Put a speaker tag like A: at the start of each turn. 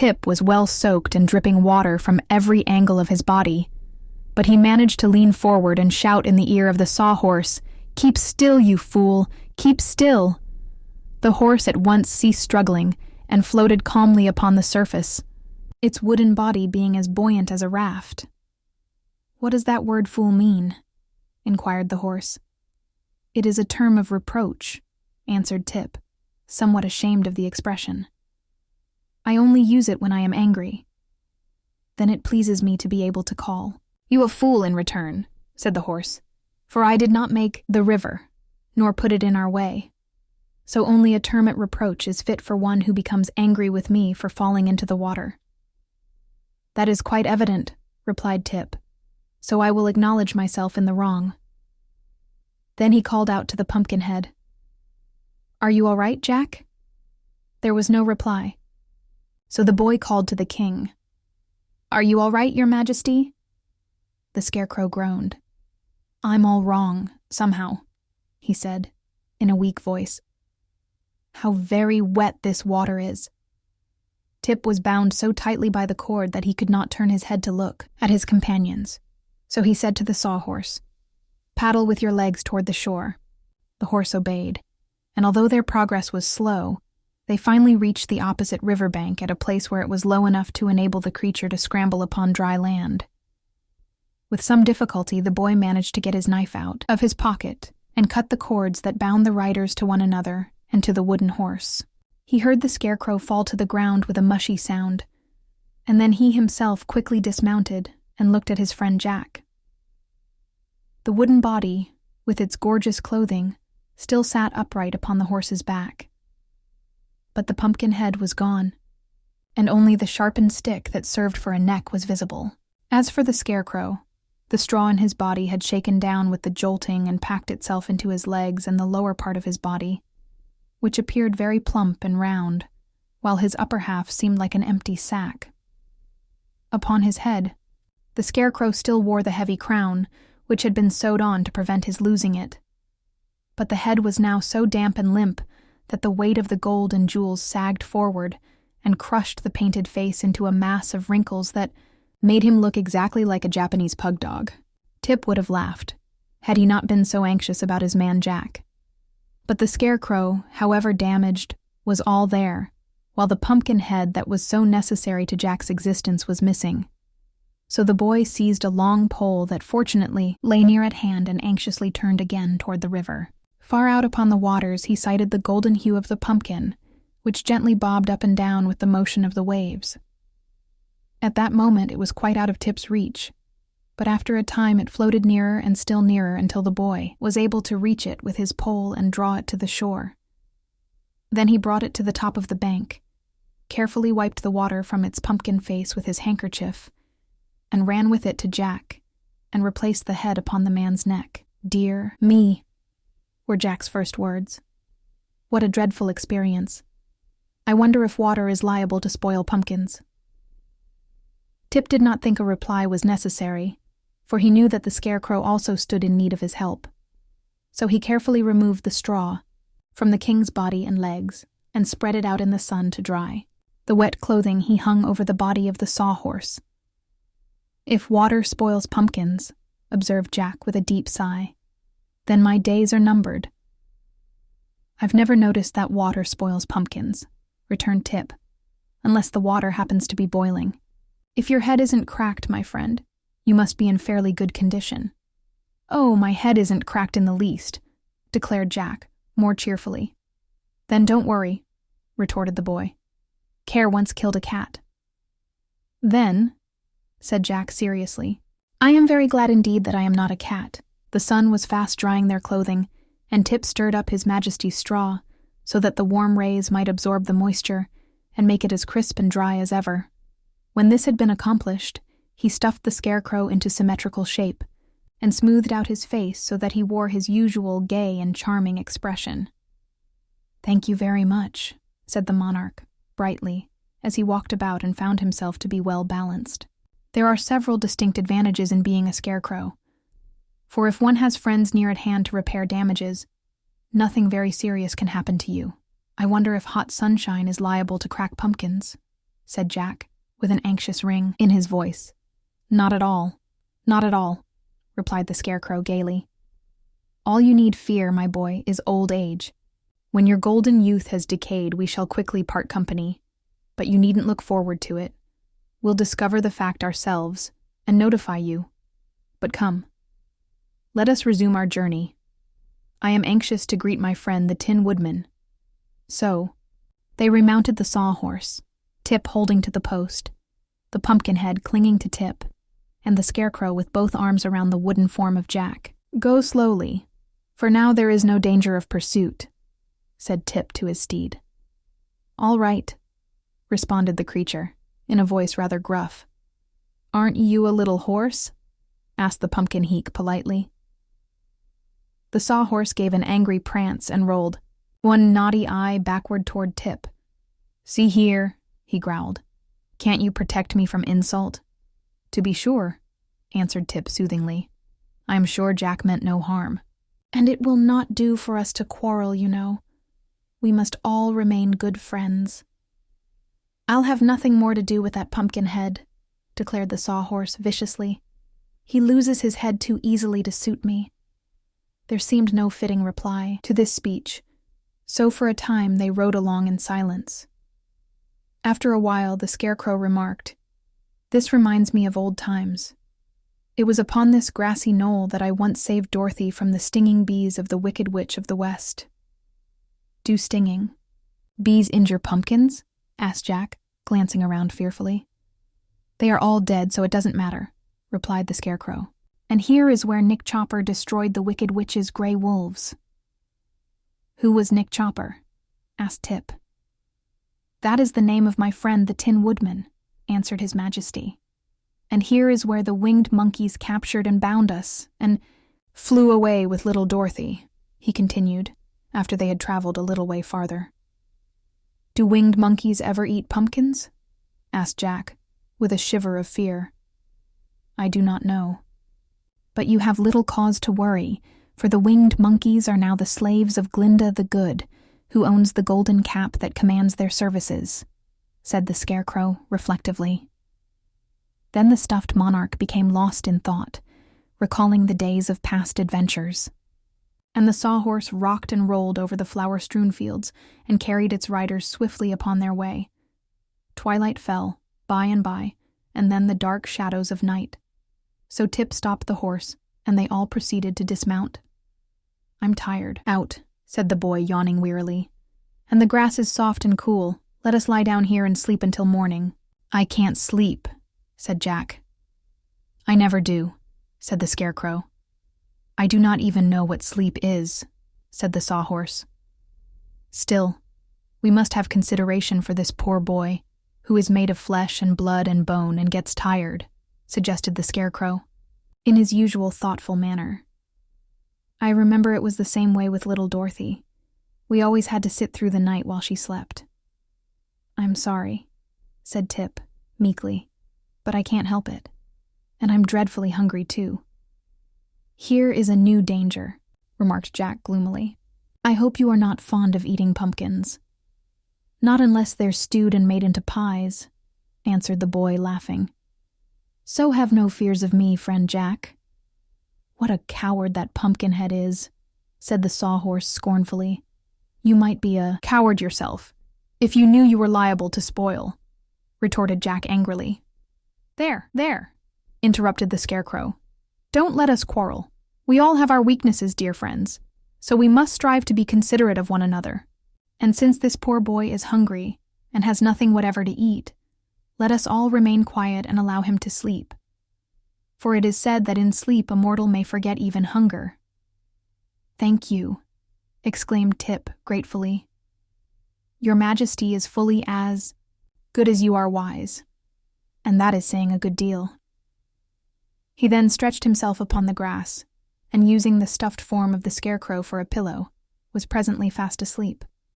A: Tip was well soaked and dripping water from every angle of his body, but he managed to lean forward and shout in the ear of the sawhorse, "Keep still, you fool! Keep still!" The horse at once ceased struggling and floated calmly upon the surface, its wooden body being as buoyant as a raft. "What does that word fool mean?" inquired the horse. "It is a term of reproach," answered Tip, somewhat ashamed of the expression. "I only use it when I am angry. Then it pleases me to be able to call you a fool in return," said the horse, "for I did not make the river, nor put it in our way. So only a term at reproach is fit for one who becomes angry with me for falling into the water." "That is quite evident," replied Tip, "so I will acknowledge myself in the wrong." Then he called out to the Pumpkinhead, "Are you all right, Jack?" There was no reply. So the boy called to the king, "Are you all right, your majesty?" The Scarecrow groaned. "I'm all wrong, somehow," he said, in a weak voice. "How very wet this water is." Tip was bound so tightly by the cord that he could not turn his head to look at his companions, so he said to the sawhorse, "Paddle with your legs toward the shore." The horse obeyed, and although their progress was slow, they finally reached the opposite riverbank at a place where it was low enough to enable the creature to scramble upon dry land. With some difficulty, the boy managed to get his knife out of his pocket and cut the cords that bound the riders to one another and to the wooden horse. He heard the Scarecrow fall to the ground with a mushy sound, and then he himself quickly dismounted and looked at his friend Jack. The wooden body, with its gorgeous clothing, still sat upright upon the horse's back. But the Pumpkinhead was gone, and only the sharpened stick that served for a neck was visible. As for the Scarecrow, the straw in his body had shaken down with the jolting and packed itself into his legs and the lower part of his body, which appeared very plump and round, while his upper half seemed like an empty sack. Upon his head, the Scarecrow still wore the heavy crown, which had been sewed on to prevent his losing it. But the head was now so damp and limp that the weight of the gold and jewels sagged forward and crushed the painted face into a mass of wrinkles that made him look exactly like a Japanese pug dog. Tip would have laughed, had he not been so anxious about his man Jack. But the Scarecrow, however damaged, was all there, while the pumpkin head that was so necessary to Jack's existence was missing. So the boy seized a long pole that fortunately lay near at hand and anxiously turned again toward the river. Far out upon the waters he sighted the golden hue of the pumpkin, which gently bobbed up and down with the motion of the waves. At that moment it was quite out of Tip's reach, but after a time it floated nearer and still nearer until the boy was able to reach it with his pole and draw it to the shore. Then he brought it to the top of the bank, carefully wiped the water from its pumpkin face with his handkerchief, and ran with it to Jack, and replaced the head upon the man's neck. "Dear me," were Jack's first words. "What a dreadful experience. I wonder if water is liable to spoil pumpkins." Tip did not think a reply was necessary, for he knew that the Scarecrow also stood in need of his help. So he carefully removed the straw from the king's body and legs and spread it out in the sun to dry. The wet clothing he hung over the body of the sawhorse. "If water spoils pumpkins," observed Jack with a deep sigh, "then my days are numbered." "I've never noticed that water spoils pumpkins," returned Tip, "unless the water happens to be boiling. If your head isn't cracked, my friend, you must be in fairly good condition." "Oh, my head isn't cracked in the least," declared Jack, more cheerfully. "Then don't worry," retorted the boy. "Care once killed a cat." "Then," said Jack seriously, "I am very glad indeed that I am not a cat." The sun was fast drying their clothing, and Tip stirred up His Majesty's straw so that the warm rays might absorb the moisture and make it as crisp and dry as ever. When this had been accomplished, he stuffed the Scarecrow into symmetrical shape and smoothed out his face so that he wore his usual gay and charming expression. "Thank you very much," said the monarch, brightly, as he walked about and found himself to be well balanced. There are several distinct advantages in being a Scarecrow, for if one has friends near at hand to repair damages, nothing very serious can happen to you. I wonder if hot sunshine is liable to crack pumpkins. said Jack, with an anxious ring in his voice. Not at all. Not at all, replied the Scarecrow gaily. All you need fear, my boy, is old age. When your golden youth has decayed, we shall quickly part company. But you needn't look forward to it. We'll discover the fact ourselves and notify you. But come, let us resume our journey. I am anxious to greet my friend, the Tin Woodman. So, they remounted the sawhorse, Tip holding to the post, the Pumpkinhead clinging to Tip, and the Scarecrow with both arms around the wooden form of Jack. Go slowly, for now there is no danger of pursuit, said Tip to his steed. All right, responded the creature, in a voice rather gruff. Aren't you a little horse? Asked the Pumpkinhead politely. The sawhorse gave an angry prance and rolled one naughty eye backward toward Tip. See here, he growled. Can't you protect me from insult? To be sure, answered Tip soothingly. I am sure Jack meant no harm. And it will not do for us to quarrel, you know. We must all remain good friends. I'll have nothing more to do with that Pumpkinhead, declared the sawhorse viciously. He loses his head too easily to suit me. There seemed no fitting reply to this speech, so for a time they rode along in silence. After a while, the Scarecrow remarked, This reminds me of old times. It was upon this grassy knoll that I once saved Dorothy from the stinging bees of the Wicked Witch of the West. Do stinging bees injure pumpkins? Asked Jack, glancing around fearfully. They are all dead, so it doesn't matter, replied the Scarecrow. And here is where Nick Chopper destroyed the Wicked Witch's gray wolves. Who was Nick Chopper? Asked Tip. That is the name of my friend the Tin Woodman, answered His Majesty. And here is where the winged monkeys captured and bound us, and flew away with little Dorothy, he continued, after they had traveled a little way farther. Do winged monkeys ever eat pumpkins? Asked Jack, with a shiver of fear. I do not know. But you have little cause to worry, for the winged monkeys are now the slaves of Glinda the Good, who owns the golden cap that commands their services, said the Scarecrow reflectively. Then the stuffed monarch became lost in thought, recalling the days of past adventures. And the sawhorse rocked and rolled over the flower-strewn fields and carried its riders swiftly upon their way. Twilight fell, by and by, and then the dark shadows of night. So Tip stopped the horse, and they all proceeded to dismount. I'm tired. Out, said the boy, yawning wearily. And the grass is soft and cool. Let us lie down here and sleep until morning. I can't sleep, said Jack. I never do, said the Scarecrow. I do not even know what sleep is, said the sawhorse. Still, we must have consideration for this poor boy, who is made of flesh and blood and bone and gets tired, suggested the Scarecrow, in his usual thoughtful manner. I remember it was the same way with little Dorothy. We always had to sit through the night while she slept. I'm sorry, said Tip, meekly, but I can't help it. And I'm dreadfully hungry, too. Here is a new danger, remarked Jack gloomily. I hope you are not fond of eating pumpkins. Not unless they're stewed and made into pies, answered the boy, laughing. So have no fears of me, friend Jack. What a coward that Pumpkinhead is, said the sawhorse scornfully. You might be a coward yourself, if you knew you were liable to spoil, retorted Jack angrily. There, interrupted the Scarecrow. Don't let us quarrel. We all have our weaknesses, dear friends, so we must strive to be considerate of one another. And since this poor boy is hungry and has nothing whatever to eat, let us all remain quiet and allow him to sleep. For it is said that in sleep a mortal may forget even hunger. Thank you, exclaimed Tip gratefully. Your Majesty is fully as good as you are wise, and that is saying a good deal. He then stretched himself upon the grass, and using the stuffed form of the Scarecrow for a pillow, was presently fast asleep.